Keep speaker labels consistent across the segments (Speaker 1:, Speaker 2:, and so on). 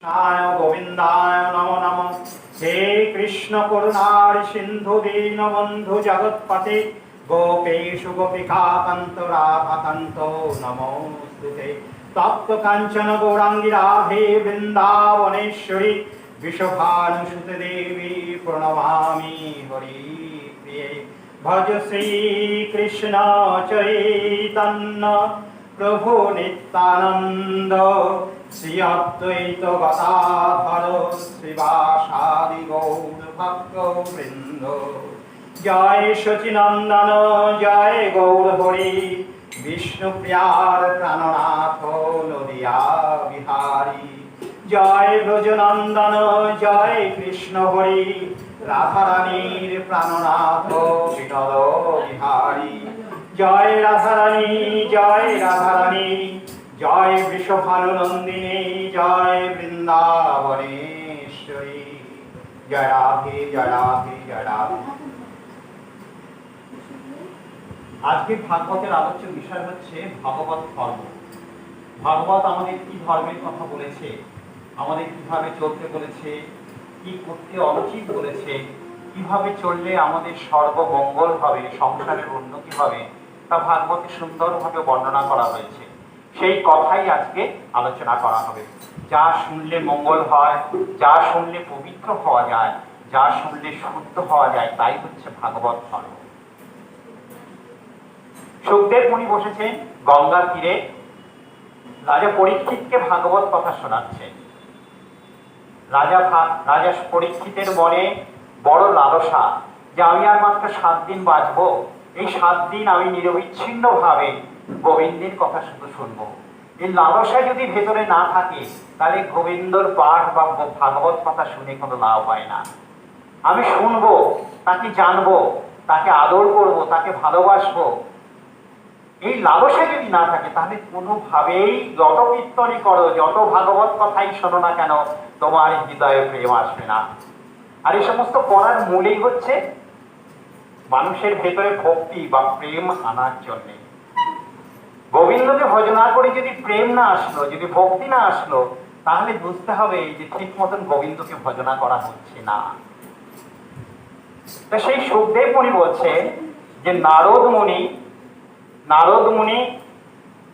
Speaker 1: गोविंदाय नमो नमः। हे कृष्ण करुणार सिंधु दीन बंधु जगत्पते गोपेशु गोपिका कांत राधा कांत नमोस्तुते। तप्त कांचन गौरांगी राधे वृंदावनेश्वरी विश्वभानुसुते देवी प्रणमामि हरिप्रिये। भज श्री कृष्ण चैतन्य प्रभु नित्यानंद श्री अद्वैत गदाधर श्रीवासादि गौर भक्त वृंद। जय सचिनंदन जय गौर हरि विष्णु प्रियार प्राणनाथ नदिया बिहारी। जय ब्रजनंदन जय कृष्ण हरि राधा रानीर प्राणनाथ विनोद बिहारी। जय राधा रानी जय विश्वभानुनंदिनी जय वृंदावनेश्वरी। जय राधे जय राधे जय राधे। আজকে ভাগবতের আলোচ্য বিষয় হচ্ছে ভাগবত ধর্ম। ভাগবত আমাদের কি ধর্মের কথা বলেছে, আমাদের কিভাবে চলতে বলেছে, কি করতে অনুচিত বলেছে, কিভাবে চললে আমাদের সর্বমঙ্গল হবে, সংসারের উন্নতি হবে, তা ভাগবতে সুন্দরভাবে বর্ণনা করা হয়েছে। সেই কথাই আজকে আলোচনা করা হবে। যা শুনলে মঙ্গল হয়, যা শুনলে পবিত্র হওয়া যায়, যা শুনলে শুদ্ধ হওয়া যায়, তাই হচ্ছে ভাগবত ধর্ম। সুখদেব মুনি বসেছেন গঙ্গার তীরে, রাজা পরীক্ষিতকে ভাগবত কথা শোনাচ্ছেন। রাজা পরীক্ষিতের মনে বড় লালসা যে আমি আর মাত্র 7 দিন বাঁচবো, এই 7 দিন আমি নিরবিচ্ছিন্ন ভাবে গোবিন্দের কথা শুধু শুনবো। এই লালসা যদি ভেতরে না থাকে তাহলে গোবিন্দর পাঠ বা ভাগবত কথা শুনে কোনো লাভ হয় না। আমি শুনবো, তাকে জানবো, তাকে আদর করব, তাকে ভালোবাসবো, এই লালসা যদি না থাকে তাহলে কোনোভাবেই যত কীর্তনই করো, যত ভাগবত কথাই শোনো না কেন, তোমার হৃদয়ে প্রেম আসবে না। আর এই সমস্ত করার মূলেই হচ্ছে মানুষের ভেতরে ভক্তি বা প্রেম আনার জন্য। গোবিন্দকে ভজনা করে যদি প্রেম না আসলো, যদি ভক্তি না আসলো, তাহলে বুঝতে হবে যে ঠিক মতন গোবিন্দকে ভজনা করা হচ্ছে না। তো সেই সুখদেব মুনি বলছে যে নারদ মুনি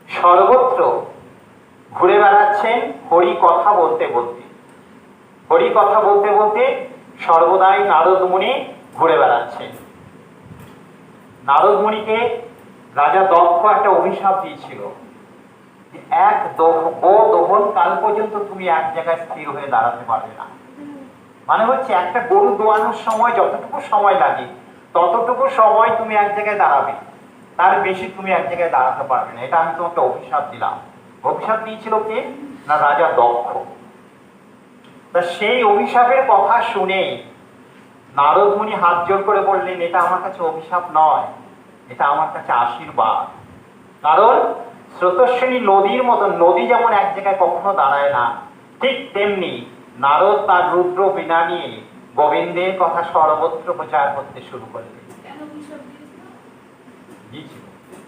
Speaker 1: সর্বত্র ঘুরে বেড়াচ্ছেন হরি কথা বলতে বলতে। হরি কথা বলতে বলতে সর্বদাই নারদ মুনি ঘুরে বেড়াচ্ছেন। নারদ মুনিকে রাজা দক্ষ একটা অভিশাপ দিয়েছিল যে দোহন কাল পর্যন্ত তুমি এক জায়গায় স্থির হয়ে দাঁড়াতে পারবে না। মানে হচ্ছে একটা গরু দোয়ানোর সময় যতটুকু সময় লাগে ততটুকু সময় তুমি এক জায়গায় দাঁড়াবে, তার বেশি তুমি এক জায়গায় দাঁড়াতে পারবে না। এটা আমি তোমাকে অভিশাপ দিলাম। অভিশাপ দিয়েছিল কে না রাজা দক্ষ। তা সেই অভিশাপের কথা শুনে নারদ মুনি হাত জোর করে বললেন এটা আমার কাছে অভিশাপ নয়, এটা আমার কাছে আশীর্বাদ। কারণ স্রোতস্বিনী নদীর মতন, নদী যেমন এক জায়গায় কখনো দাঁড়ায় না, ঠিক তেমনি নারদ তার রুদ্র বীণা নিয়ে গোবিন্দের কথা সর্বত্র প্রচার করতে শুরু করলেন।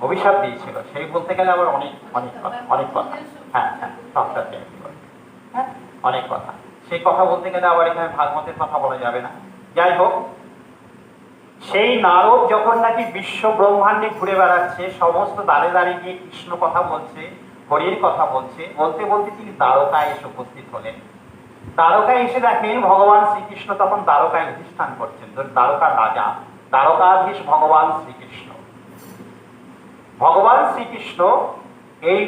Speaker 1: অভিশাপ দিয়েছিল, সেই বলতে গেলে আবার অনেক কথা। হ্যাঁ সবটা অনেক কথা, সেই কথা বলতে গেলে আবার এখানে ভাগবতের কথা বলা যাবে না। যাই হোক, সেই নারদ যখন নাকি বিশ্ব ব্রহ্মাণ্ডে ঘুরে বেড়াচ্ছে, সমস্ত দাঁড়ে দাঁড়িয়ে গিয়ে কৃষ্ণ কথা বলছে, হরির কথা বলছে, বলতে বলতে তিনি দ্বারকায় এসে উপস্থিত হলেন। দ্বারকায় এসে দেখেন ভগবান শ্রীকৃষ্ণ তখন দ্বারকায় অধিষ্ঠান করছেন। দ্বারকার রাজা, দ্বারকাধীশ ভগবান শ্রীকৃষ্ণ। ভগবান শ্রীকৃষ্ণ এই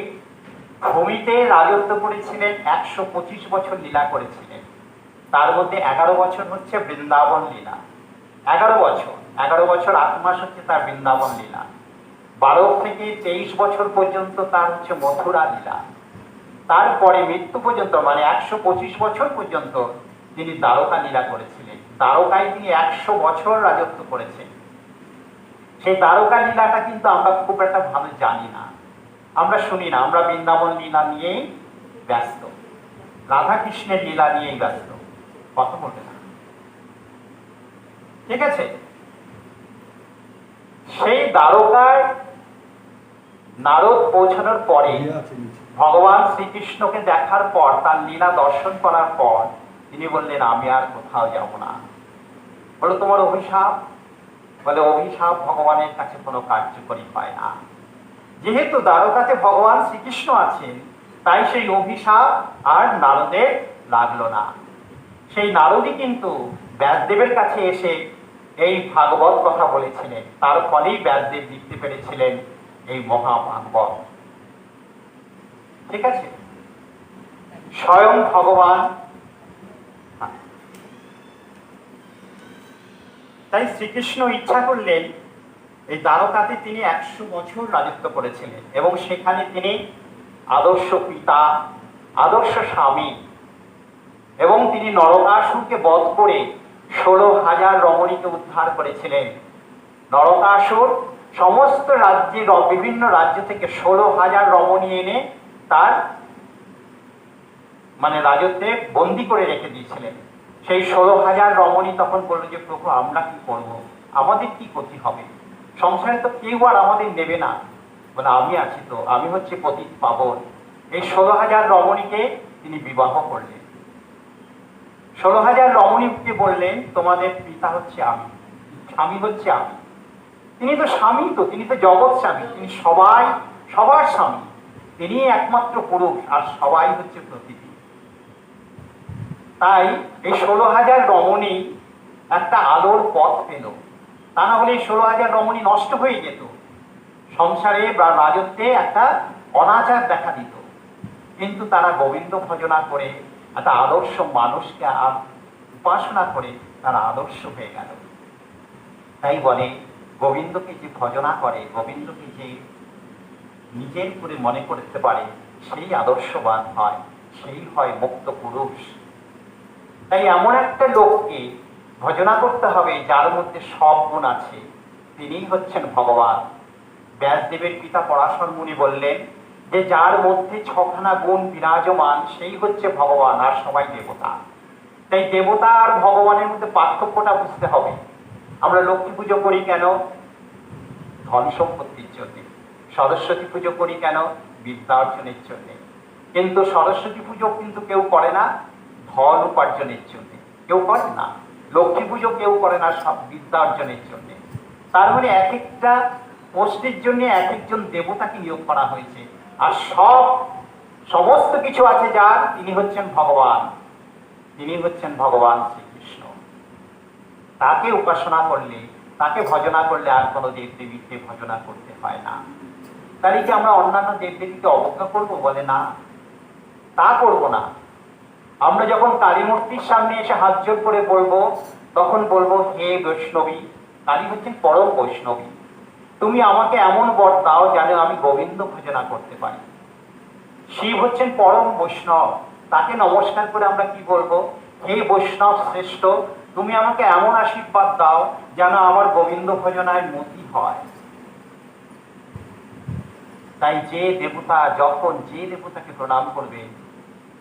Speaker 1: ভূমিতে রাজত্ব করেছিলেন, 125 বছর লীলা করেছিলেন। তার মধ্যে 11 বছর হচ্ছে বৃন্দাবন লীলা। 11 বছর 8 মাস হচ্ছে তার বৃন্দাবন লীলা। 12 থেকে 23 বছর পর্যন্ত তার হচ্ছে মথুরা লীলা। তারপরে মৃত্যু পর্যন্ত মানে 125 বছর পর্যন্ত তিনি দ্বারকা লীলা করেছিলেন। দ্বারকায় তিনি 100 বছর রাজত্ব করেছেন। সেই দ্বারকা লীলাটা কিন্তু আমরা খুব একটা ভালো জানি না, আমরা শুনি না। আমরা বৃন্দাবন লীলা নিয়েই ব্যস্ত, রাধা কৃষ্ণের লীলা নিয়েই ব্যস্ত, কথা বলবে না, ঠিক আছে? সেই দ্বারকায় নারদ পৌঁছানোর পরে ভগবান শ্রীকৃষ্ণকে দেখার পর, তার লীলা দর্শন করার পর তিনি বললেন আমি আর কোথাও যাব না। বলো তোমার অভিশাপ? বলে অভিশাপ ভগবানের কাছে কোনো কার্যকরী হয় না। যেহেতু দ্বারকাতে ভগবান শ্রীকৃষ্ণ আছেন, তাই সেই অভিশাপ আর নারদের লাগলো না। সেই নারদই কিন্তু ব্যাসদেবের কাছে এসে এই ভাগবত কথা বলেছিলেন, তার ফলেই ব্যাসদেব লিখতে পেরেছিলেন এই মহাভাগবত। ঠিক আছে, স্বয়ং ভগবান। তাই শ্রীকৃষ্ণ ইচ্ছা করলেন, এই দ্বারকাতে তিনি 100 বছর রাজত্ব করেছিলেন এবং সেখানে তিনি আদর্শ পিতা, আদর্শ স্বামী, এবং তিনি নরকাসুরকে বধ করে 16,000 রমণীকে উদ্ধার করেছিলেন। নরকাসুর সমস্ত রাজ্যের, বিভিন্ন রাজ্য থেকে 16,000 রমণী এনে তার রাজত্বে বন্দী করে রেখে দিয়েছিলেন। সেই 16,000 রমণী তখন বলল যে প্রভু আমরা কি করব, আমাদের কি ক্ষতি হবে, সংসারে তো কেউ আর আমাদের নেবে না। বলে আমি আছি তো, আমি হচ্ছে পতিত পাবন। এই 16,000 রমণীকে তিনি বিবাহ করলেন। 16,000 রমণীকে বললেন তোমাদের পিতা হচ্ছে আমি, স্বামী হচ্ছে আমি। তিনি তো স্বামী, তো তিনি তো জগৎ স্বামী, তিনি সবার স্বামী, তিনি একমাত্র পুরুষ, আর সবাই হচ্ছে প্রতিটি। তাই এই 16,000 রমণী একটা আলোর পথ পেল। তা না হলে 16,000 রমণী নষ্ট হয়ে যেত, সংসারে বা রাজত্বে একটা অনাচার দেখা দিত। কিন্তু তারা গোবিন্দ ভজনা করে, একটা আদর্শ মানুষকে উপাসনা করে তারা আদর্শ হয়ে গেল। তাই বলে গোবিন্দকে যে ভজনা করে, গোবিন্দকে যে নিজের করে মনে করতে পারে, সেই আদর্শবান হয়, সেই হয় মুক্ত পুরুষ। তাই এমন একটা লোককে ভজনা করতে হবে যার মধ্যে সব গুণ আছে, তিনিই হচ্ছেন ভগবান। ব্যাসদেবের পিতা পরাশর মুনি বললেন যে যার মধ্যে 6খানা গুণ বিরাজমান সেই হচ্ছে ভগবান, আর সবাই দেবতা। তাই দেবতা আর ভগবানের মধ্যে পার্থক্যটা বুঝতে হবে। আমরা লক্ষ্মী পুজো করি কেন? ধন সম্পত্তির জন্য। সরস্বতী পুজো করি কেন? বিদ্যা অর্জনের জন্য। কিন্তু সরস্বতী পুজো কিন্তু কেউ করে না ধন উপার্জনের জন্য, কেউ করে না। লক্ষ্মী পুজো কেউ করে না সব বিদ্যা অর্জনের জন্য। তার মানে এক একটা পোস্টের জন্য এক একজন দেবতাকে নিয়োগ করা হয়েছে, আর সমস্ত কিছু আছে যার, তিনি হচ্ছেন ভগবান, তিনি হচ্ছেন ভগবান শ্রীকৃষ্ণ। তাকে উপাসনা করলে, তাকে ভজনা করলে আর কোনো দেবদেবীকে ভজনা করতে হয় না। তাহলে কি আমরা অন্যান্য দেবদেবীকে অবজ্ঞা করবো? বলে না, তা করব না। আমরা যখন কালী মূর্তির সামনে এসে হাত জোড় করে বলবো, তখন বলবো হে বৈষ্ণবী, কালী হচ্ছেন পরম বৈষ্ণবী, তুমি আমাকে এমন বর দাও যেন আমি গোবিন্দ ভজনা করতে পারি। শিব হচ্ছেন পরম বৈষ্ণব, তাকে নমস্কার করে আমরা কি বলবো? হে বৈষ্ণব শ্রেষ্ঠ, তুমি আমাকে এমন আশীর্বাদ দাও যেন আমার গোবিন্দ ভজনায় মতি হয়। তাই যে দেবতা যখন যে দেবতাকে প্রণাম করবে,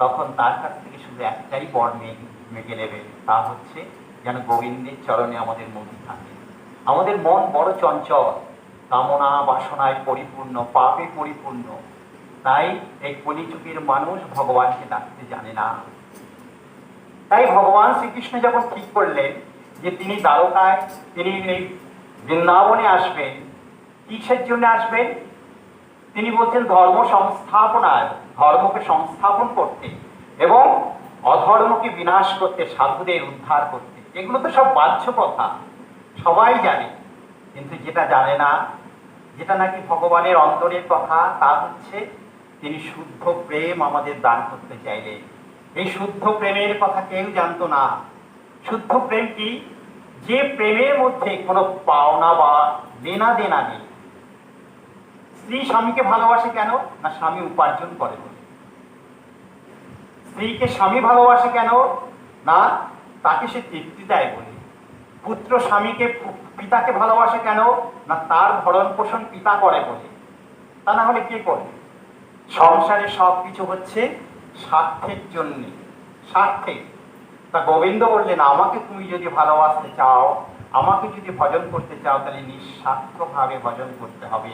Speaker 1: তখন তার কাছ থেকে শুধু একটাই বর মেগে নেবে, তা হচ্ছে যেন গোবিন্দের চরণে আমাদের মতি থাকে। আমাদের মন বড় চঞ্চল, কামনা বাসনায় পরিপূর্ণ, পাপে পরিপূর্ণ। তাই এই কলিযুগের মানুষ ভগবানকে ডাকতে জানে না। তাই ভগবান শ্রীকৃষ্ণ যখন ঠিক করলেন যে তিনি দ্বারকায়, তিনি এই বৃন্দাবনে আসবেন, কিসের জন্য আসবেন? তিনি বলছেন ধর্ম সংস্থাপনায়, ধর্মকে সংস্থাপন করতে এবং অধর্মকে বিনাশ করতে, সাধুদের উদ্ধার করতে। এগুলো তো সব বাহ্য কথা, সবাই জানে। কিন্তু যেটা জানে না, যেটা নাকি ভগবানের অন্তরের কথা, তা হচ্ছে তিনি শুদ্ধ প্রেম আমাদের দান করতে চাইলেন। এই শুদ্ধ প্রেমের কথা কেউ জানতো না। শুদ্ধ প্রেম কি? যে প্রেমের মধ্যে কোনো পাওনা বা দেনা দেনা নেই। স্ত্রী স্বামীকে ভালোবাসে কেন? না স্বামী উপার্জন করে বলে। স্ত্রীকে স্বামী ভালোবাসে কেন? না তাকে সে তৃপ্তি দেয় বলে। পুত্র স্বামীকে, পিতাকে ভালোবাসে কেন? না তার ভরণ পোষণ পিতা করে বলে। তা না হলে কে করে? সংসারে সব কিছু হচ্ছে স্বার্থের জন্যে, স্বার্থে। তা গোবিন্দ বললেন আমাকে তুমি যদি ভালোবাসতে চাও, আমাকে যদি ভজন করতে চাও, তাহলে নিঃস্বার্থভাবে ভজন করতে হবে।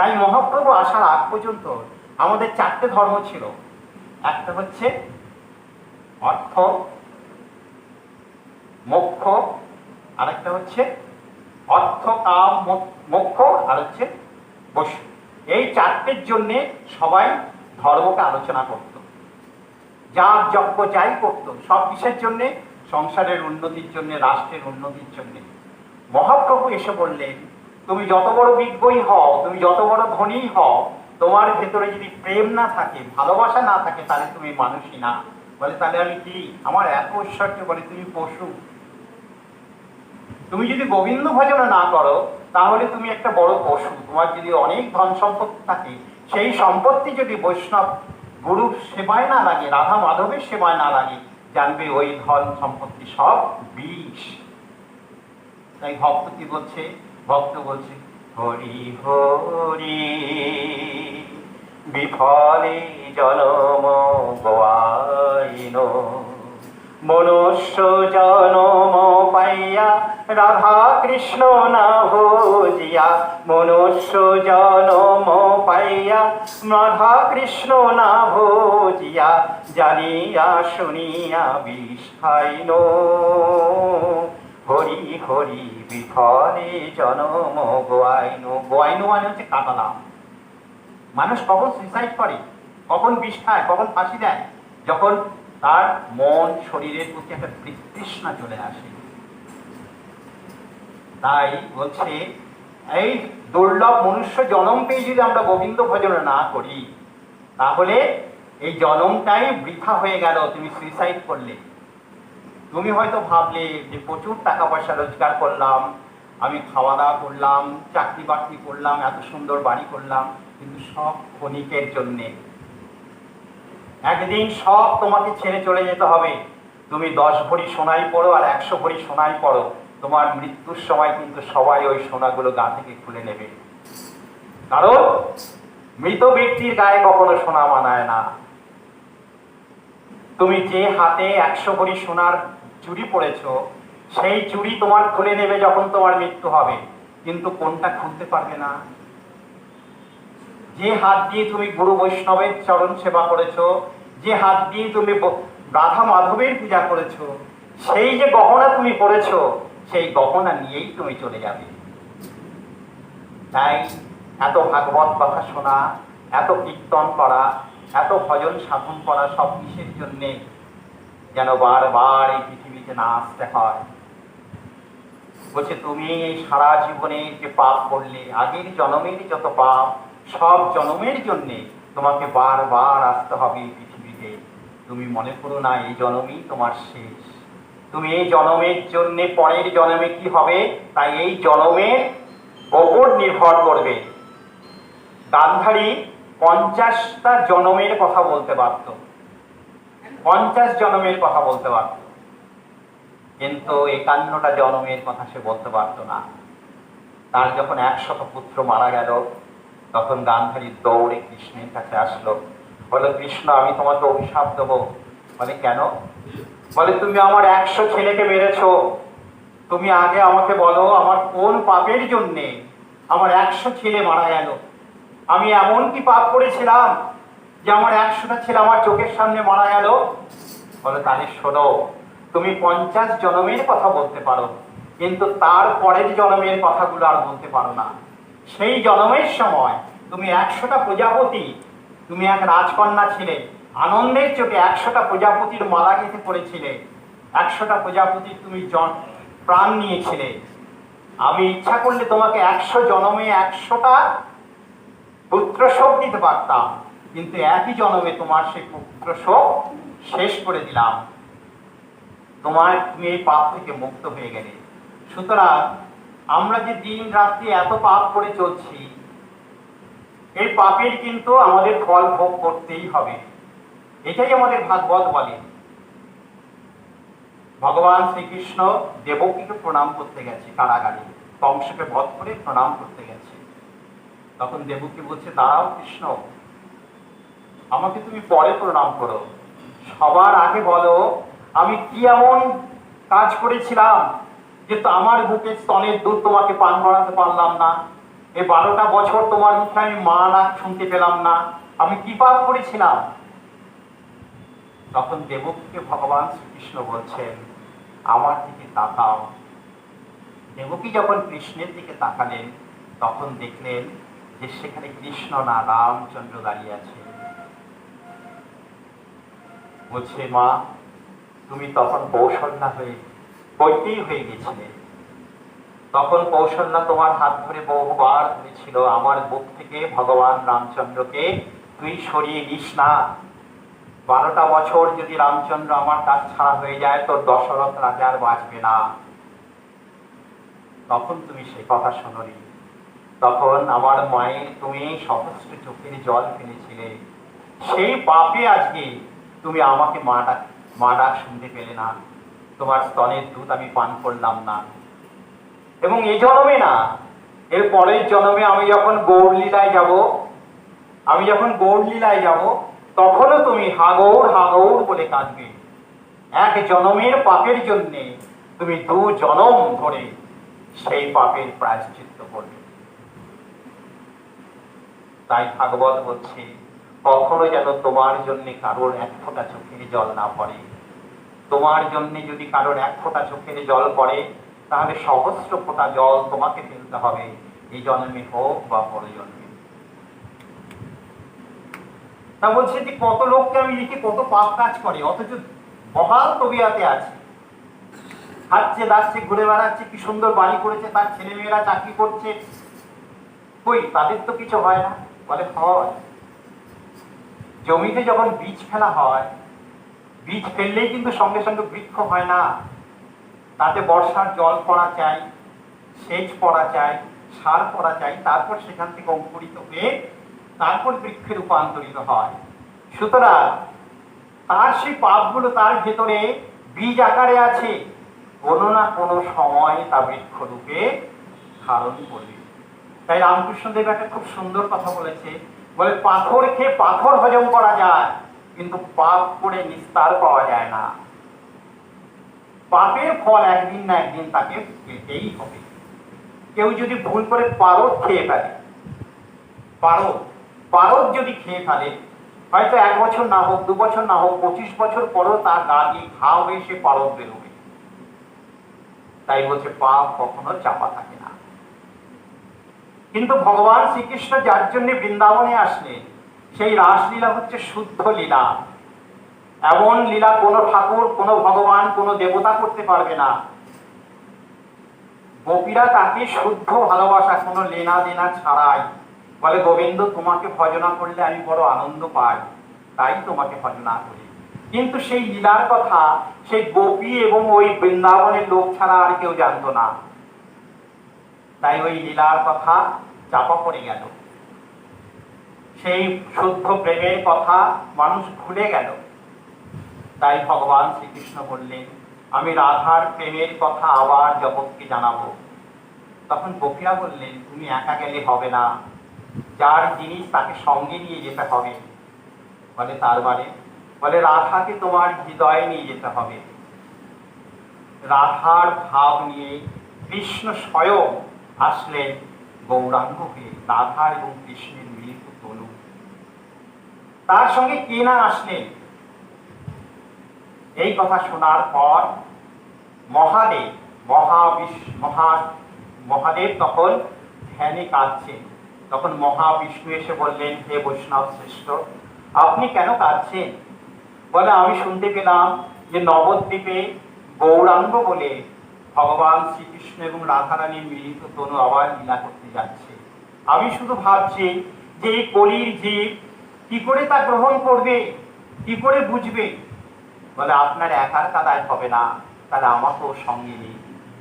Speaker 1: তাই মহাপ্রভু আসার আগ পর্যন্ত আমাদের চারটে ধর্ম ছিল। একটা হচ্ছে অর্থ, মোক্ষ, আরেকটা হচ্ছে অর্থ কাম মোক্ষ, আর হচ্ছে বস্তু। এই চারটের জন্যে সবাই ধর্মকে আলোচনা করত, যা যজ্ঞ যাই করত, সব কিসের জন্যে? সংসারের উন্নতির জন্য, রাষ্ট্রের উন্নতির জন্য। মহাপ্রভু এসে বললেন, তুমি যত বড় বিজ্ঞই হও, তুমি যত বড় ধনী হও, তোমার ভেতরে যদি প্রেম না থাকে, ভালোবাসা না থাকে, তাহলে তুমি মানুষই না। বলে তাহলে আমি কি? আমার এত ঐশ্বর্য, বলে তুমি পশু। তুমি যদি গোবিন্দ ভজন না করো, তাহলে তুমি একটা বড় পশু। তোমার যদি অনেক ধন সম্পত্তি থাকে, সেই সম্পত্তি যদি বৈষ্ণব গুরু সেবায় না লাগে, রাধা মাধবের সেবায় না লাগে, জানবে ওই ধন সম্পত্তি সব বিষ। তাই ভক্ত কি বলছে? ভক্ত বলছে, হরি হরি বিফলে জনম গোয়াইন, মনুষ্য জনম পাইয়া রাধা কৃষ্ণ না ভজিয়া, মনুষ্য জনম পাইয়া রাধা কৃষ্ণ না ভজিয়া, জানিয়া শুনিয়া বিষ খাইন, হরি হরি বিফলে জনম গোয়াইন। গোয়াইন মানে হচ্ছে কাটালাম। মানুষ কখন সুইসাইড করে, কখন বিষ খায়, কখন ফাঁসি দেয়? যখন তার মন শরীরের প্রতি একটা বিতৃষ্ণা চলে আসে। তাই বলছে, এই দুর্লভ মনুষ্য জনম পেয়ে যদি আমরা গোবিন্দ ভজন না করি, তাহলে এই জনমটাই বৃথা হয়ে গেল। তুমি সুইসাইড করলে। তুমি হয়তো ভাবলে যে প্রচুর টাকা পয়সা রোজগার করলাম, আমি খাওয়া দাওয়া করলাম, চাকরি বাকরি করলাম, এত সুন্দর বাড়ি করলাম, কিন্তু সব ক্ষণিকের জন্যে। একদিন সব তোমাকে ছেড়ে চলে যেতে হবে। তুমি 10 ভরি সোনাই পড়ো আর 100 ভরি সোনাই পড়ো, তোমার মৃত্যুর সময় কিন্তু সবাই ওই সোনাগুলো গা থেকে খুলে নেবে। কারণ মৃত ব্যক্তির গায়ে কখনো সোনা মানায় না। তুমি যে হাতে 100 ভরি সোনার চুড়ি পড়েছ, সেই চুড়ি তোমার খুলে নেবে যখন তোমার মৃত্যু হবে, কিন্তু কোনটা খুলতে পারবে না। যে হাত দিয়ে তুমি গুরু বৈষ্ণবের চরণ সেবা করেছো, যে হাত দিয়ে তুমি রাধা মাধবের পূজা করেছো, সেই যে গহনা তুমি পড়েছো, সেই গহনা নিয়েই তুমি চলে যাবে। তাই এত ভাগবত কথা শোনা, এত কীর্তন করা, এত ভজন সাধন করা, সব কিসের জন্যে? যেন বারবার এই পৃথিবীতে না আসতে হয়। বলছে, তুমি এই সারা জীবনে যে পাপ করলে, আগের জন্মের যত পাপ, সব জন্মের জন্যে তোমাকে বারবার আসতে হবে এই পৃথিবীতে। তুমি মনে করো না এই জন্মই তোমার শেষ। তুমি এই জন্মের জন্যে পরের জন্মে কি হবে, তাই এই জন্মের ওপর নির্ভর করবে। গান্ধারী 50টা জন্মের কথা বলতে পারত, 50 জন্মের কথা বলতে পারত, কিন্তু 51টা জন্মের কথা সে বলতে পারত না। তার যখন 100 পুত্র মারা গেল, তখন গান্ধারী দৌড়ে কৃষ্ণের কাছে আসলো, বলে, কৃষ্ণ আমি তোমাকে অভিশাপ দেবো। বলে, কেন? বলে, তুমি আমার 100 ছেলেকে মেরেছো, তুমি আগে আমাকে বলো আমার কোন পাপের জন্যে আমার 100 ছেলে মারা গেল। আমি এমন কি পাপ করেছিলাম যে আমার 100টা ছেলে আমার চোখের সামনে মারা গেল? বলে, তাহলে শোনো, তুমি 50 জন্মের কথা বলতে পারো, কিন্তু তার পরের জন্মের কথাগুলো আর বলতে পারো না। সেই জন্মের সময় তুমি 100টা প্রজাপতি, তুমি এক রাজকন্যা ছিলে, আনন্দের চোটে 100টা প্রজাপতির মালা গেঁথে পড়েছিলে, 100টা প্রজাপতির তুমি প্রাণ নিয়েছিলে। আমি ইচ্ছা করলে তোমাকে 100 জন্মে 100টা পুত্র শোক দিতে পারতাম, কিন্তু একই জন্মে তোমার সেই পুত্র শোক শেষ করে দিলাম। তুমি এই পাপ থেকে মুক্ত হয়ে গেলে। সুতরাং আমরা যে দিন রাত্রি এত পাপ করে চলছি, এই পাপের কিন্তু আমাদের ফল ভোগ করতেই হবে। এটাই আমাদের ভাগবত বলে। ভগবান শ্রীকৃষ্ণ দেবকীকে প্রণাম করতে গেছে কারাগারে, কংসকে বধ করে প্রণাম করতে গেছে। তখন দেবকী বলছে, দাঁড়াও কৃষ্ণ, আমাকে তুমি পরে প্রণাম করো, সবার আগে বলো আমি কি এমন কাজ করেছিলাম যে তো আমার বুকে স্তনের দুধ তোমাকে পান করাতে পারলাম না। এই 12টা বছর তোমার মুখে আমি মা ডাক শুনতে পেলাম না, আমি কি পাপ করেছিলাম? তখন দেবকীকে ভগবান শ্রীকৃষ্ণ বলছেন, আমার দিকে তাকাও। দেবকী যখন কৃষ্ণের দিকে তাকালেন, তখন দেখলেন যে সেখানে কৃষ্ণ না, রামচন্দ্র দাঁড়িয়ে আছে। বলছে, মা তুমি তখন কৌশল্যা হয়ে বৈদেহী হয়ে গেছিলে। তখন কৌশল্যা তোমার হাত ধরে বহুবার বলেছিল, আমার বুক থেকে ভগবান রামচন্দ্রকে তুই সরিয়ে নিস না। 12টা বছর যদি রামচন্দ্র আমার কাছ ছাড়া হয়ে যায়, তোর দশরথ রাজা আর বাঁচবে না। তখন তুমি সে কথা শোনোনি। তখন আমার মায়ের তুমি সহস্র চোখের জল ফেলেছিলে। সেই পাপে আজকে তুমি আমাকে মা ডাক শুনতে পেলে না, তোমার স্তনের দুধ আমি পান করলাম না। এবং এই জন্মে না, এর পরের জন্মে আমি যখন গৌরলীলায় যাব, তখনও তুমি হাগৌর হাগৌর বলে কাঁদবে। এক জন্মের পাপের জন্যে তুমি 2 জন্ম ধরে সেই পাপের প্রায়শ্চিত্ত করবে। তাই ভাগবত বলছে, কখনো যেন তোমার জন্য কারোর 1 ফোঁটা চোখের জল না পড়ে। তোমার জন্য যদি কারোর 1 ফোঁটা চোখের জল পড়ে, তাহলে সহস্র ফোঁটা জল তোমাকে ফেলতে হবে, এই জন্মে হোক বা পরে জন্মে। তা বলছে যে কত লোককে আমি লিখে কত পাপ কাজ করে, অথচ মহান তবিয়াতে আছে, খাচ্ছে দাচ্ছে ঘুরে বেড়াচ্ছে, কি সুন্দর বাড়ি করেছে, তার ছেলে মেয়েরা চাকরি করছে, কই তাদের তো কিছু হয় না? বলে হয়। জমিতে যখন বীজ ফেলা হয়, বীজ ফেললেই কিন্তু সঙ্গে সঙ্গে বৃক্ষ হয় না। তাতে বর্ষার জল পড়া চাই, সেচ পড়া চাই, সার পড়া চাই, তারপর সেখান থেকে অঙ্কুরিত হয়ে তারপর বৃক্ষে রূপান্তরিত হয়। সুতরাং তার সেই পাপগুলো তার ভেতরে বীজ আকারে আছে, কোনো না কোনো সময় তা বৃক্ষরূপে ধারণ করবে। তাই রামকৃষ্ণদেব একটা খুব সুন্দর কথা বলেছে, বলে পাথর খেয়ে পাথর হজম করা যায়, কিন্তু পাপ করে নিস্তার পাওয়া যায় না। পাপের ফল একদিন না একদিন তাকে পেতেই হবে। কেউ যদি ভুল করে পারদ খেয়ে ফেলে, পারদ যদি খেয়ে ফেলে, হয়তো 1 বছর না হোক, 2 বছর না হোক, 25 বছর পরেও তার গা দিয়ে ঘা হয়ে সে পারদ বেরোবে। তাই বলছে পাপ কখনো চাপা থাকে না। কিন্তু ভগবান শ্রীকৃষ্ণ যার জন্য বৃন্দাবনে আসলেন, সেই রাসলীলা হচ্ছে শুদ্ধ লীলা। এমন লীলা কোনো ঠাকুর, কোনো ভগবান, কোনো দেবতা করতে পারবে না। গোপীরা তাকে শুদ্ধ ভালোবাসা, কোনো লেনা দেনা ছাড়াই বলে, গোবিন্দ তোমাকে ভজনা করলে আমি বড় আনন্দ পাই, তাই তোমাকে ভজনা করি। কিন্তু সেই লীলার কথা সেই গোপী এবং ওই বৃন্দাবনের লোক ছাড়া আর কেউ জানতো না। তাই ওই লীলার কথা চাপা পড়ে গেল, সেই শুদ্ধ প্রেমের কথা মানুষ ভুলে গেল। তাই ভগবান শ্রীকৃষ্ণ বললেন, আমি রাধার প্রেমের কথা আবার জগৎকে জানাবো। তখন গোপীরা বললেন, তুমি একা গেলে হবে না, যার জিনিস তাকে সঙ্গে নিয়ে যেতে হবে। বলে তার মানে? বলে রাধাকে তোমার হৃদয়ে নিয়ে যেতে হবে। রাধার ভাব নিয়ে কৃষ্ণ স্বয়ং আসলেন গৌরাঙ্গ হয়ে, রাধা এবং কৃষ্ণের মিলিত তনু। তার সঙ্গে কে না আসলেন। এই কথা শোনার পর মহাদেব তখন ধ্যানে কাঁদছেন। তখন মহাবিষ্ণু এসে বললেন, হে বৈষ্ণব শ্রেষ্ঠ, আপনি কেন কাঁদছেন? বলে, আমি শুনতে পেলাম যে নবদ্বীপে গৌরাঙ্গ বলে ভগবান শ্রীকৃষ্ণ এবং রাধারানীর মিলিত তনু আবার লীলা করতে যাচ্ছে। আমি শুধু ভাবছি যে এই কলির জীব কি করে তা গ্রহণ করবে, কি করে বুঝবে। বলে, আপনার একার কাদায় হবে না, তাহলে আমাকেও সঙ্গে নেই।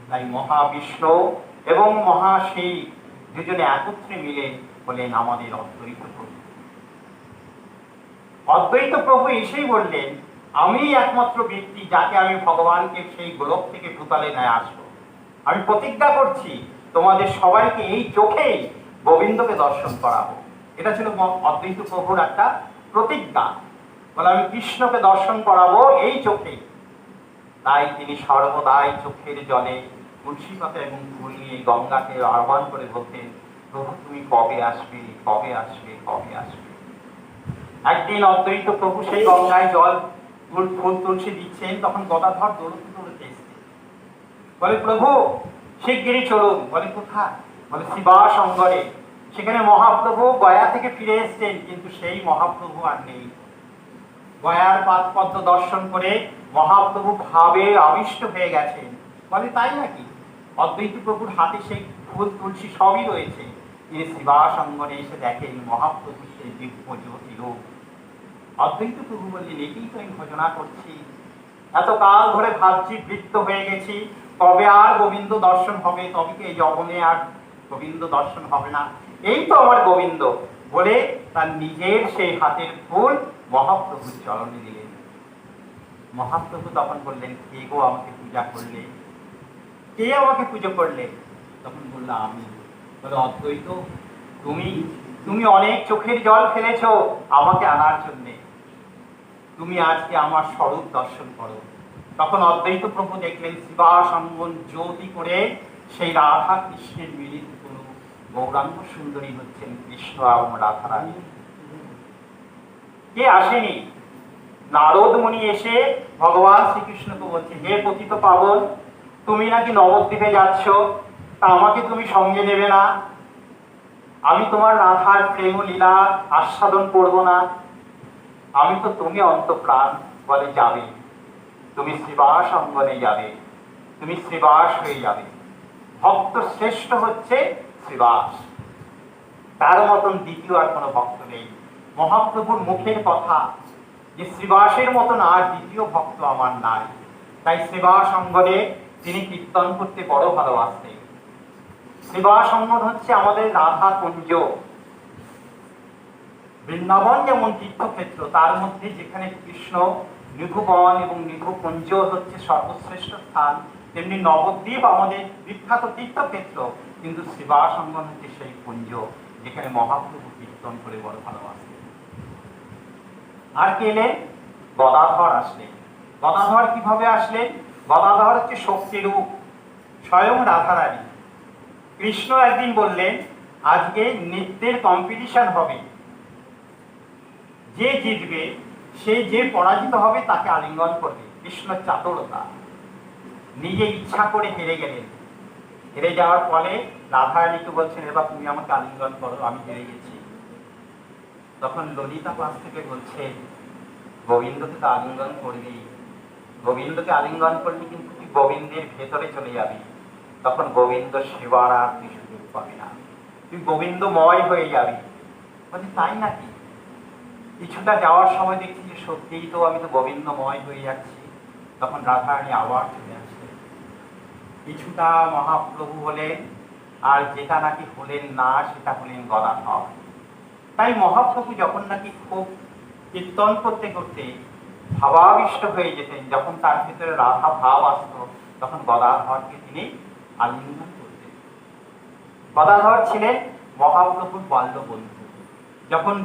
Speaker 1: তাই মহাবিষ্ণু এবং মহাশিব দুজনে একত্রে মিলে বলেন আমাদের অদ্বৈত প্রভু। অদ্বৈত প্রভু এসেই বললেন, আমি একমাত্র ব্যক্তি যাকে আমি ভগবানকে সেই গোলক থেকে ভূতলে নিয়ে আসবো। আমি প্রতিজ্ঞা করছি তোমাদের সবাইকে এই চোখেই গোবিন্দকে দর্শন করাবো। এটা ছিল অদ্বৈত প্রভুর একটা প্রতিজ্ঞা। বলে, আমি কৃষ্ণকে দর্শন করাবো এই চোখেই। তাই তিনি সর্বদাই চোখের জলে তুলসী পাতা এবং ফুল নিয়ে গঙ্গাকে আহ্বান করে বলতেন, প্রভু তুমি কবে আসবে, কবে আসবে, কবে আসবে। একদিন অদ্বৈত প্রভু সেই গঙ্গায় জল ফুল তুলসী দিচ্ছেন, তখন গদাধর দৌড়তে দৌড়তে এসছে, বলে প্রভু শিগগিরই চলুন। বলে কোথায়? বলে শিবাস অঙ্গরে। সেখানে মহাপ্রভু গয়া থেকে ফিরে এসছেন, কিন্তু সেই মহাপ্রভু আর নেই। গয়ার পাদপদ্ম দর্শন করে মহাপ্রভু ভাবে আবিষ্ট হয়ে গেছেন। বলে তাই নাকি? অদ্বৈত প্রভুর হাতে সেই ফুল তুলসী সবই রয়েছে। তিনি শিবাস অঙ্গনে এসে দেখেন মহাপ্রভু সেই দিব্য জ্যোতি রূপ। অদ্বৈত প্রভু বললেন এটাই তো আমি ভজনা করছি, এতকাল ধরে ভাবছি, বৃত্ত হয়ে গেছি, কবে আর গোবিন্দ দর্শন হবে, তবে কি এই যবনে আর গোবিন্দ দর্শন হবে না? এই তো আমার গোবিন্দ বলে তার নিজের সেই হাতের ফুল মহাপ্রভুর চরণে দিলেন। মহাপ্রভু তখন বললেন কে গো আমাকে পূজা করলে, কে আমাকে পুজো করলে? তখন বললো আমি। বলে অদ্বৈত তুমি তুমি অনেক চোখের জল ফেলেছ আমাকে আনার জন্যে, তুমি আজকে আমার স্বরূপ দর্শন করো। তখন অদ্বৈত প্রভু দেখলেন শিবাসঙ্গন জ্যোতি করে সেই রাধা কৃষ্ণের মিলিত করু গৌরাঙ্গ সুন্দরী হচ্ছেন কৃষ্ণ এবং রাধারানী। কে আসেনি? নারদ মুনি এসে ভগবান শ্রীকৃষ্ণকে বলছে হে পতিত পাবন, তুমি নাকি নবদ্বীপে যাচ্ছ, তা আমাকে তুমি সঙ্গে নেবে না? আমি তোমার রাধার প্রেম লীলা আস্বাদন করব না? আমি তো তুমি অন্তঃপ্রাণ। বলে যাবে, তুমি শ্রীবাস অঙ্গনে যাবে, তুমি শ্রীবাস হয়ে যাবে। ভক্ত শ্রেষ্ঠ হচ্ছে শ্রীবাস, তার মতন দ্বিতীয় আর কোনো ভক্ত নেই। মহাপ্রভুর মুখের কথা যে শ্রীবাসের মতন আর দ্বিতীয় ভক্ত আমার নাই। তাই শ্রীবাস অঙ্গনে তিনি কীর্তন করতে বড় ভালোবাসতেন। শ্রীবাস অঙ্গন হচ্ছে আমাদের রাধা কুঞ্জ। বৃন্দাবন যেমন তীর্থক্ষেত্র, তার মধ্যে যেখানে কৃষ্ণ নিভুবন এবং নিভুকুঞ্জ হচ্ছে সর্বশ্রেষ্ঠ স্থান, তেমনি নবদ্বীপ আমাদের বিখ্যাত তীর্থক্ষেত্র, কিন্তু শ্রীবাস অঙ্গন হচ্ছে সেই কুঞ্জ যেখানে মহাপ্রভু কীর্তন করে বড় ভালোবাসেন। আর কে এলেন? গদাধর আসলেন। গদাধর কিভাবে আসলেন? গদাধর হচ্ছে শক্তিরূপ, স্বয়ং রাধারানী। কৃষ্ণ একদিন বললেন আজকে নৃত্যের কম্পিটিশন হবে, যে জিতবে, সে যে পরাজিত হবে তাকে আলিঙ্গন করবে। কৃষ্ণ চাতুরতা, নিজে ইচ্ছা করে হেরে গেলেন। হেরে যাওয়ার ফলে রাধারানীকে বলছেন এবার তুমি আমাকে আলিঙ্গন করো, আমি হেরে গেছি। তখন ললিতা পাশ থেকে বলছে গোবিন্দকে তো আলিঙ্গন করবি, গোবিন্দকে আলিঙ্গন করবি, কিন্তু তুই গোবিন্দের ভেতরে চলে যাবি, তখন গোবিন্দ সেবার আর তুই সুযোগ পাবি না, তুই গোবিন্দময় হয়ে যাবি। বলছি তাই নাকি? কিছুটা যাওয়ার সময় দেখছি যে সত্যিই তো আমি তো গোবিন্দময় হয়ে যাচ্ছি। তখন রাধারানী আবার চলে আসে। কিছুটা মহাপ্রভু হলেন, আর যেটা নাকি হলেন না সেটা হলেন গদাধর। তাই মহাপ্রভু যখন নাকি খুব কীর্তন করতে করতে ভাবাবিষ্ট হয়ে যেতেন, যখন তার ভিতরে রাধা ভাব আসত, তখন গদাধরকে তিনি আলিঙ্গন করতেন। গদাধর ছিলেন মহাপ্রভুর বাল্য বন্ধু। যখন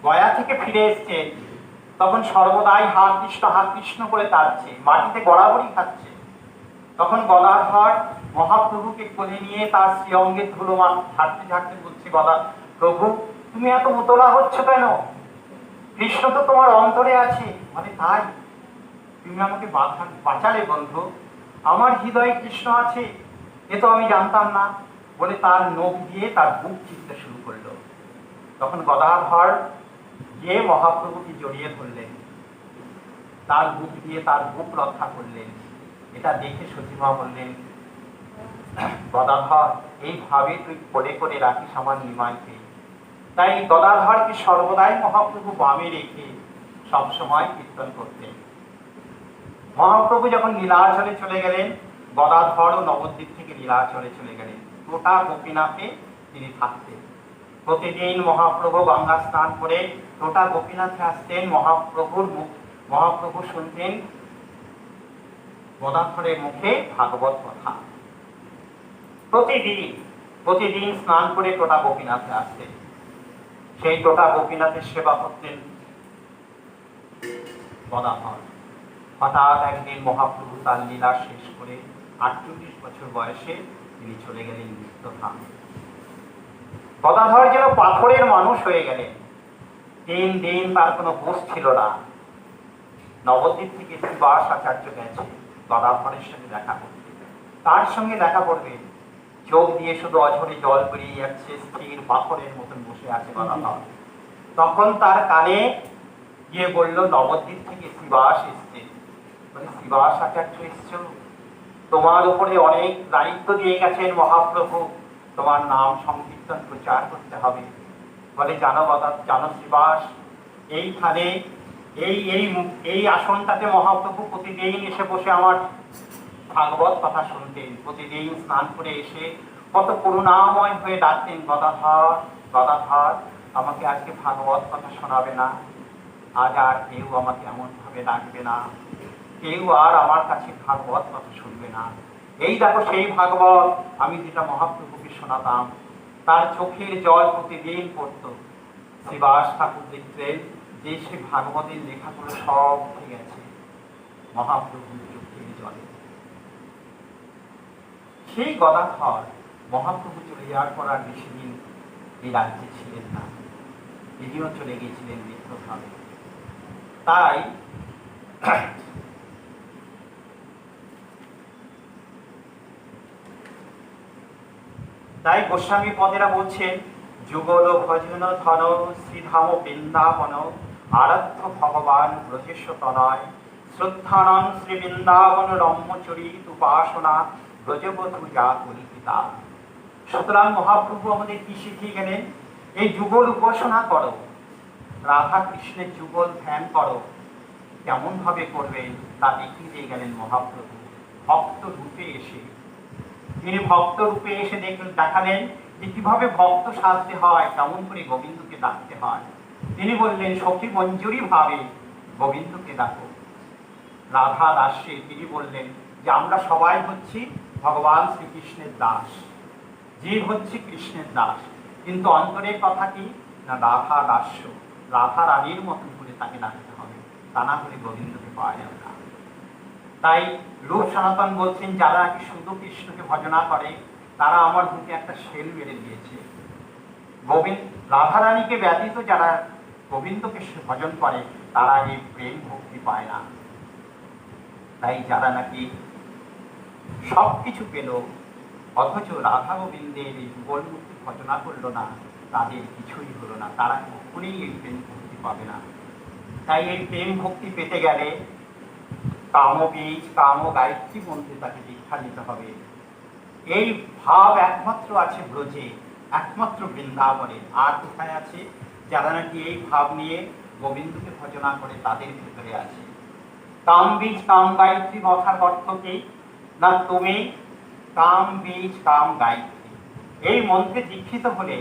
Speaker 1: গয়া থেকে ফিরে এসছেন তখন সর্বদাই হাত কৃষ্ণ করে তাড়ছে, মাটিতে গড়াগড়ি খাচ্ছে। তখন গদাধর মহাপ্রভুকে কোলে নিয়ে তার শ্রী অঙ্গের ধুলো ঝাড়তে ঝাড়তে বলছে গদা প্রভু তুমি এত উতলা হচ্ছ কেন? কৃষ্ণ তো তোমার অন্তরে আছে। মানে তাই? তুমি আমাকে বাঁচালে বন্ধু, আমার হৃদয়ে কৃষ্ণ আছে, এ তো আমি জানতাম না। বলে তার নখ দিয়ে তার বুক চিপতে শুরু করলো। তখন গদাধর গিয়ে মহাপ্রভুকে জড়িয়ে ধরলেন, তার বুক দিয়ে তার বুক রক্ষা করলেন। এটা দেখে সতীমা বললেন গদাধর এইভাবে তুই করে করে রাখিস আমার নিমাইকে। তাই গদাধরকে সর্বদাই মহাপ্রভু বামে রেখে সবসময় কীর্তন করতেন। মহাপ্রভু যখন লীলাচলে চলে গেলেন, গদাধরও নবদ্বীপ থেকে লীলাচলে চলে গেলেন। গোটা গোপীনাথে তিনি থাকতেন। প্রতিদিন মহাপ্রভু গঙ্গা স্নান করে গোটা গোপীনাথে আসতেন। মহাপ্রভু শুনতেন গদাধরের মুখে ভাগবত কথা। প্রতিদিন স্নান করে টোটা গোপীনাথে আসতেন। সেই টোটা গোপীনাথের সেবা করতেন গদাধর। হঠাৎ একদিন মহাপ্রভু তার লীলা শেষ করে 48 বছর বয়সে তিনি চলে গেলেন নিত্যধাম। গদাধর যেন পাথরের মানুষ হয়ে গেলেন। 3 দিন তার কোনো হুঁশ ছিল না। নবদ্বীপ থেকে শ্রীবাস আচার্য গেছে গদাধরের সঙ্গে দেখা করতে। তার সঙ্গে দেখা করবে, চোখ দিয়ে শুধু অঝরে জল বেরিয়ে যাচ্ছে, স্থির পাথরের মতন বসে আছে গদাধর। তখন তার কানে গিয়ে বলল, নবদ্বীপ থেকে শ্রীবাস এসছে। বলে, শ্রীবাস আচার্য এসছ? তোমার উপরে অনেক দায়িত্ব দিয়ে গেছেন মহাপ্রভু, তোমার নাম সংকীর্তন প্রচার করতে হবে। বলে, জানো শ্রীবাস, এইখানে এই আসনটাতে মহাপ্রভু প্রতিদিন এসে বসে আমার ভাগবত কথা শুনতেন। প্রতিদিন স্নান করে এসে কত করুণাময় হয়ে ডাকতেন, গদাধর গদাধর, আমাকে আজকে ভাগবত কথা শোনাবে না? আজ আর কেউ আমাকে এমন ভাবে ডাকবে না, কেউ আর আমার কাছে ভাগবত কথা শুনবে না। এই দেখো সেই ভাগবত আমি যেটা মহাপ্রভুকে শোনাতাম। তার চোখের জল প্রতিদিন পড়ত। শ্রীবাস ঠাকুর দেখতেন যে সে ভাগবতের লেখাগুলো সব উঠে গেছে মহাপ্রভুর চোখের জলে। সেই গদাধর মহাপ্রভু চলে যাওয়ার পর আর বেশি দিন এই রাজ্যে ছিলেন না। তিনিও চলে গিয়েছিলেন নিত্যধামে। তাই গোস্বামী পদেরা বলছেন, যুগল ভজন ধন শ্রীধাম বৃন্দাবন, আরাধ্য ভগবান ব্রজেশ তনয়, শ্রদ্ধানন শ্রী বৃন্দাবন রম্যচরিত উপাসনা ব্রজবধূ যা কলিতা। সুতরাং মহাপ্রভু আমাদের কি শিখিয়ে গেলেন? এই যুগল উপাসনা করো, রাধা কৃষ্ণের যুগল ধ্যান করো। কেমন ভাবে করবে তা দেখিয়ে দিয়ে গেলেন মহাপ্রভু ভক্ত রূপে এসে। তিনি ভক্ত রূপে এসে দেখালেন যে কিভাবে ভক্ত সাজতে হয়, কেমন করে গোবিন্দকে ডাকতে হয়। তিনি বললেন, সখী মঞ্জুরি ভাবে গোবিন্দকে ডাকো। রাধা দাসে তিনি বললেন যে আমরা সবাই হচ্ছি ভগবান শ্রীকৃষ্ণের দাস, জীব হচ্ছে কৃষ্ণের দাস, কিন্তু অন্তরের কথা কি না, রাধা দাস্য, রাধা রানীর মতন করে তাকে ডাকতে হবে, তা না হলে গোবিন্দকে পাওয়া যাবে না। তাই রূপ সনাতন বলছেন, যারা নাকি শুধু কৃষ্ণকে ভজনা করে তারা আমার বুকে একটা শেল মেরে দিয়েছে। রাধারানীকে ব্যতীত যারা গোবিন্দকে ভজন করে তারা এই প্রেম ভক্তি পায় না। তাই যারা নাকি সবকিছু পেল অথচ রাধা গোবিন্দের এই যুগলমূর্তি ভজনা করলো না, তাদের কিছুই হলো না, তারা কখনোই এই প্রেম ভক্তি পাবে না। তাই এই প্রেম ভক্তি পেতে গেলে কামবীজ কাম গায়ত্রী মন্ত্রে তাকে দীক্ষা নিতে হবে। এই ভাব একমাত্র আছে ব্রজে, একমাত্র বৃন্দাবনে। আর কোথায় আছে? যারা নাকি এই ভাব নিয়ে গোবিন্দকে ভজনা করে তাদের ভিতরে আছে। কাম বীজ কাম গায়ত্রী কথার অর্থ কি না, তুমি কাম বীজ কাম গায়ত্রী এই মন্ত্রে দীক্ষিত হলে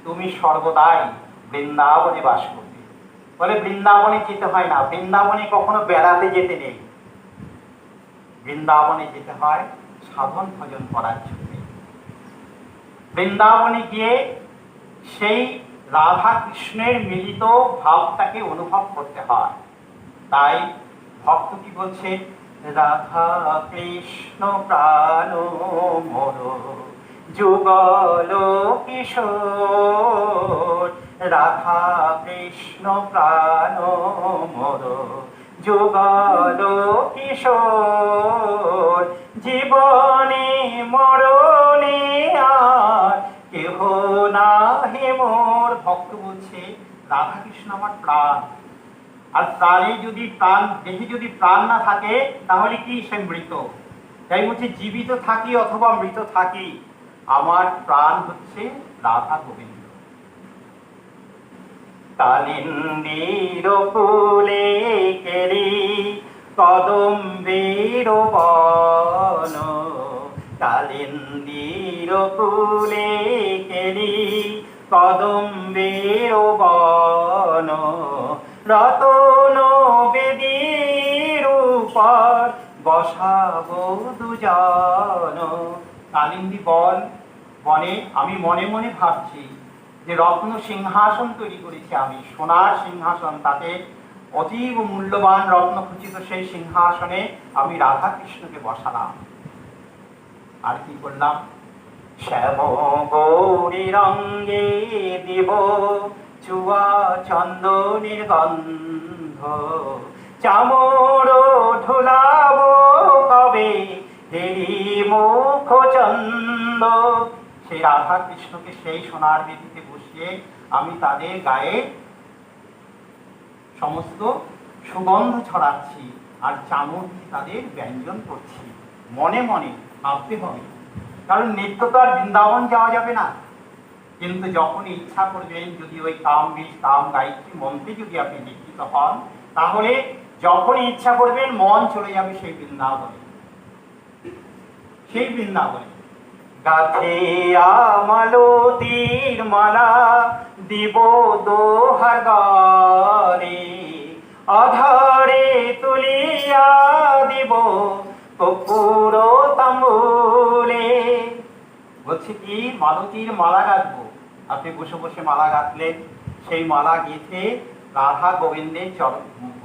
Speaker 1: তুমি সর্বদাই বৃন্দাবনে বাস করবে। বলে বৃন্দাবনে যেতে হয় না, বৃন্দাবনে কখনো বেড়াতে যেতে নেই, বৃন্দাবনে যেতে হয় সাধন ভজন করার জন্য। বৃন্দাবনে গিয়ে সেই রাধা কৃষ্ণের মিলিত ভাবটাকে অনুভব করতে হয়। তাই ভক্ত কি বলছে, রাধা কৃষ্ণ প্রাণ মোর যুগল কিশোর, রাধা কৃষ্ণ প্রাণ মোর যুগল কিশোর, জীবনে মরণে আর কেহ নাহি মোর। ভক্ত বলছে রাধা কৃষ্ণ আমার প্রাণ, আর প্রাণে যদি প্রাণ, দেহে যদি প্রাণ না থাকে তাহলে কি সে মৃত। তাই বলছে জীবিত থাকি অথবা মৃত থাকি, আমার প্রাণ হচ্ছে রাধা গোবিন্দ। কালিন্দীর ফুলে কেরি কদম্বের বন, কালিন্দীর ফুলে কেরি কদম্বের বন, রতন বেদীর উপর বসাবো দুজন। কালিন্দী বনে আমি মনে মনে ভাবছি যে রত্ন সিংহাসন তৈরি করেছি আমি, সোনার সিংহাসন, তাতে অতীব মূল্যবান রত্ন খচিত সেই সিংহাসনে আমি রাধা কৃষ্ণকে বসালাম। আর কি করলাম, শ্যাম গৌরী রঙ্গে দিব চুয়া চন্দনের গন্ধ, চামর ঢোলাব কবে হেরি মুখ চন্দ। সেই রাধা কৃষ্ণকে সেই সোনার বেদিতে বসিয়ে আমি তাদের গায়ে সমস্ত সুগন্ধ ছড়াচ্ছি আর চামর দিয়ে তাদের ব্যঞ্জন করছি। মনে মনে ভাবতে হবে, কারণ নিত্য তো আর বৃন্দাবন যাওয়া যাবে না। কিন্তু যখন ইচ্ছা করবেন, যদি ওই কাম বীজ কাম গায়ত্রী মন্ত্রে যদি আপনি দীক্ষিত হন, তাহলে যখন ইচ্ছা করবেন মন চলে যাবে সেই বৃন্দাবনে। সেই বৃন্দাবনে গাছে আমলতির মালা দিব দোহার গানে, আধারে তুলিয়া দিব কপুর তাম্বুলে। বলছে কি, মালতীর মালা গাঁথবো। আপনি বসে বসে মালা গাঁথলেন, সেই মালা গেঁথে রাধা গোবিন্দের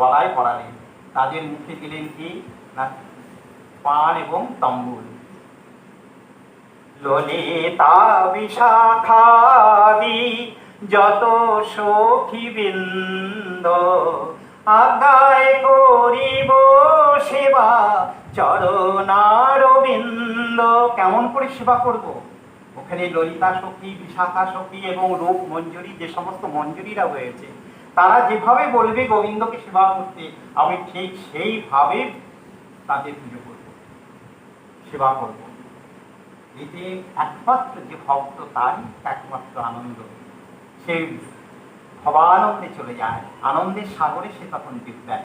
Speaker 1: গলায় পরালেন, তাদের মুখে দিলেন কি না পান এবং তাম্বুল। ললিতা বিশাখাদি যত সখী বৃন্দ, আজ্ঞায় করিব সেবা চরণারবিন্দ। কেমন করে সেবা করব? ওখানে ললিতা সখী, বিশাখা সখী এবং রূপ মঞ্জুরি, যে সমস্ত মঞ্জুরিরা হয়েছে, তারা যেভাবে বলবে গোবিন্দকে সেবা করতে, আমি ঠিক সেইভাবে তাদের পুজো করব, সেবা করব। এতে একমাত্র যে ভক্ত, তারই একমাত্র আনন্দ। সে ভবানন্দে চলে যায়, আনন্দের সাগরে সে তখন ডুব দেয়।